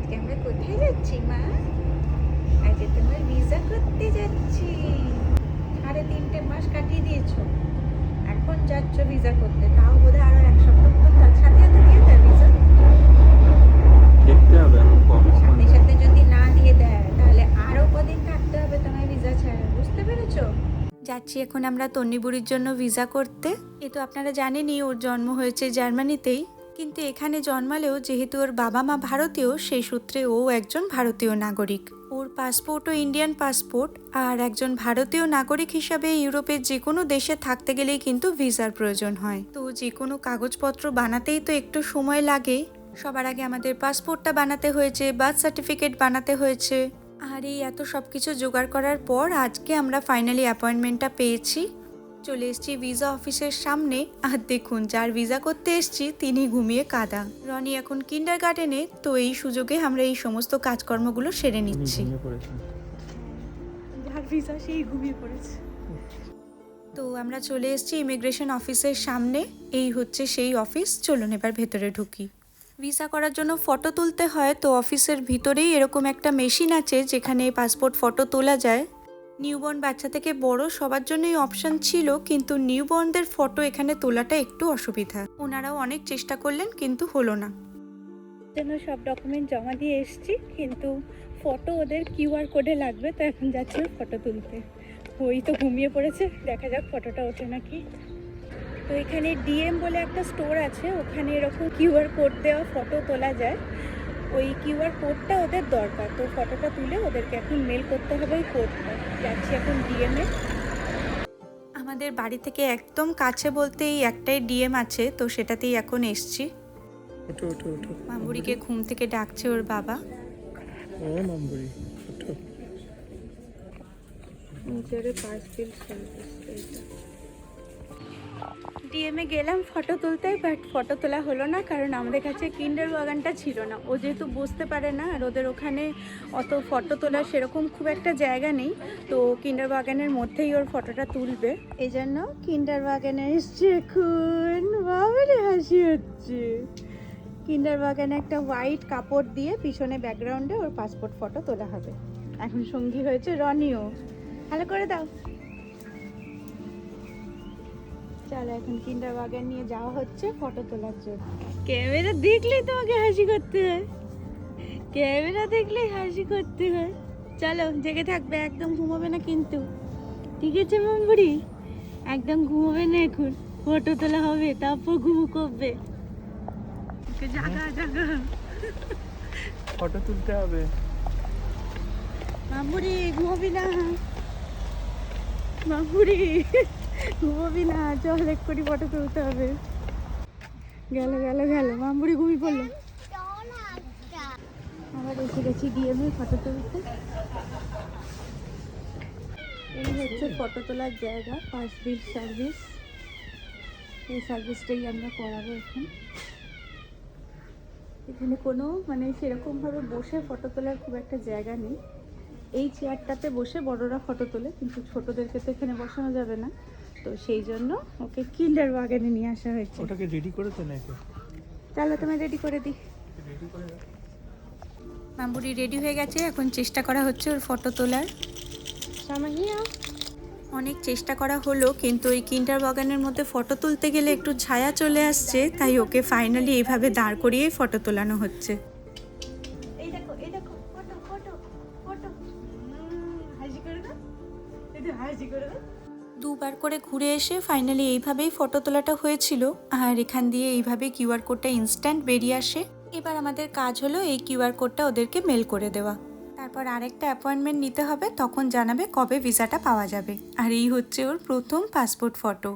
আজকে আমরা কোথায় যাচ্ছি মা? আজকে তোমার ভিসা করতে যাচ্ছি। 3.5 মাস কাটিয়ে দিয়েছো, এখন যাচ্ছ ভিসা করতে। তাও বোধহয় আরো 1 সপ্তাহ তো তার সাথে সাথে দিয়ে দেয় ভিসা। দেখতে হবে সাথে সাথে যদি না দিয়ে দেয় তাহলে আরো কদিন থাকতে হবে তোমার ভিসা ছাড়া, বুঝতে পেরেছো? যাচ্ছি এখন আমরা তন্নিবুড়ির জন্য ভিসা করতে। এ তো আপনারা জানেনই, ওর জন্ম হয়েছে জার্মানিতেই, কিন্তু এখানে জন্মালেও যেহেতু ওর বাবা মা ভারতীয়, সেই সূত্রে ও একজন ভারতীয় নাগরিক। ওর পাসপোর্টও ইন্ডিয়ান পাসপোর্ট, আর একজন ভারতীয় নাগরিক হিসাবে ইউরোপের যে কোনো দেশে থাকতে গেলেই কিন্তু ভিসার প্রয়োজন হয়। তো যে কোনো কাগজপত্র বানাতেই তো একটু সময় লাগে। সবার আগে আমাদের পাসপোর্টটা বানাতে হয়েছে, বার্থ সার্টিফিকেট বানাতে হয়েছে, আর এই এত সব কিছু জোগাড় করার পর আজকে আমরা ফাইনালি অ্যাপয়েন্টমেন্টটা পেয়েছি। চলে এসেছি ভিসা অফিসের সামনে, আর দেখুন যার ভিসা করতে এসেছি তিনি ঘুমিয়ে কাদা। রনি এখন কিন্ডার গার্ডেনে, তো এই সুযোগে আমরা এই সমস্ত কাজকর্মগুলো সেরে নিচ্ছি। যার ভিসা সেই ঘুমিয়ে পড়েছে। তো আমরা চলে এসেছি ইমিগ্রেশন অফিসের সামনে। এই হচ্ছে সেই অফিস, চলুন এবার ভেতরে ঢুকি। ভিসা করার জন্য ফটো তুলতে হয়, তো অফিসের ভিতরেই এরকম একটা মেশিন আছে যেখানে পাসপোর্ট ফটো তোলা যায়। নিউবর্ন বাচ্চা থেকে বড় সবার জন্যই অপশন ছিল, কিন্তু নিউবর্নদের ফটো এখানে তোলাটা একটু অসুবিধা। ওনারাও অনেক চেষ্টা করলেন কিন্তু হলো না। জন্য সব ডকুমেন্ট জমা দিয়ে এসেছি, কিন্তু ফটো ওদের কিউআর কোডে লাগবে, তো এখন যাচ্ছি ফটো তুলতে। ওই তো ঘুমিয়ে পড়েছে, দেখা যাক ফটোটা ওঠে নাকি। তো এখানে ডিএম বলে একটা স্টোর আছে, ওখানে এরকম কিউআর কোড দেওয়া ফটো তোলা যায়। ওই কিউআর কোডটা ওদের দরকার, তো ফটোটা তুলে ওদেরকে এখন মেল করতে হবে ওই কোডটা। যাচ্ছি এখন ডিএমে। আমাদের বাড়ি থেকে একদম কাছে বলতে এই একটাই ডিএম আছে, তো সেটাতেই এখন এসছি। মামুরিকে ঘুম থেকে ডাকছে ওর বাবা। ও মামুরি ওঠো। ডিএমে গেলাম ফটো তুলতে, বাট ফটো তোলা হলো না, কারণ আমাদের কাছে কিন্ডার ওয়াগনটা ছিল না। ও যেহেতু বুঝতে পারে না, আর ওদের ওখানে অত ফটো তোলার সেরকম খুব একটা জায়গা নেই, তো কিন্ডার ওয়াগনের মধ্যেই ওর ফটোটা তুলবে। এই জন্য কিন্ডার ওয়াগনে এসছে এখন। বাবারে হাসি হচ্ছে। কিন্ডার ওয়াগনে একটা হোয়াইট কাপড় দিয়ে পিছনে ব্যাকগ্রাউন্ডে ওর পাসপোর্ট ফটো তোলা হবে। এখন সঙ্গী হয়েছে রনিও। ভালো করে দাও। চলো এখন কিন্ডার ওয়াগন নিয়ে যাওয়া হচ্ছে ফটো তোলার জন্য। ক্যামেরা দেখলেই তোমাকে হাসি করতে হয়, ক্যামেরা দেখলেই হাসি করতে হয়। চলো জেগে থাকবে, একদম ঘুমাবে না কিন্তু, ঠিক আছে মামুরি? একদম ঘুমাবে না, এখন ফটো তোলা হবে তারপর ঘুমু করবে। জাগা জাগা, ফটো তুলতে হবে। মামুরি ঘুমাবি না, মামুরি ঘুমাবি না, চল এক করে ফটো তুলতে হবে। গেল গেল গেল, মামুরি ঘুমিয়ে পড়লো। আবার এসে গেছি ডিএমে ফটো তুলতে। এই হচ্ছে ফটো তোলার জায়গা, পাসপোর্ট সার্ভিস। এই সার্ভিসটাই আমরা করাবো এখন। এখানে কোনো সেরকমভাবে বসে ফটো তোলার খুব একটা জায়গা নেই। এই চেয়ারটাতে বসে বড়রা ফটো তোলে, কিন্তু ছোটদেরকে তো এখানে বসানো যাবে না, তো সেই জন্য ওকে কিন্ডার ওয়াগনে নিয়ে আসা হয়েছে। ওটাকে রেডি করে তো নাকি? চলো তোমায় রেডি করে দিই। মামুরি রেডি হয়ে গেছে, এখন চেষ্টা করা হচ্ছে ওর ফটো তোলার। অনেক চেষ্টা করা হলো, কিন্তু ওই কিন্ডার ওয়াগনের মধ্যে ফটো তুলতে গেলে একটু ছায়া চলে আসছে, তাই ওকে ফাইনালি এইভাবে দাঁড় করিয়েই ফটো তোলানো হচ্ছে। এই দেখো এই দেখো, ফটো ফটো ফটো, হাসি করে দাও, একটু হাসি করে দাও। দুবার করে ঘুরে এসে ফাইনালি এইভাবেই ফটো তোলাটা হয়েছিল, আর এখান দিয়ে এইভাবে কিউআর কোডটা ইনস্ট্যান্ট বেরিয়ে আসে। এবার আমাদের কাজ হলো এই কিউআর কোডটা ওদেরকে মেল করে দেওয়া। তারপর আরেকটা অ্যাপয়েন্টমেন্ট নিতে হবে, তখন জানাবে কবে ভিসাটা পাওয়া যাবে। আর এই হচ্ছে ওর প্রথম পাসপোর্ট ফটো।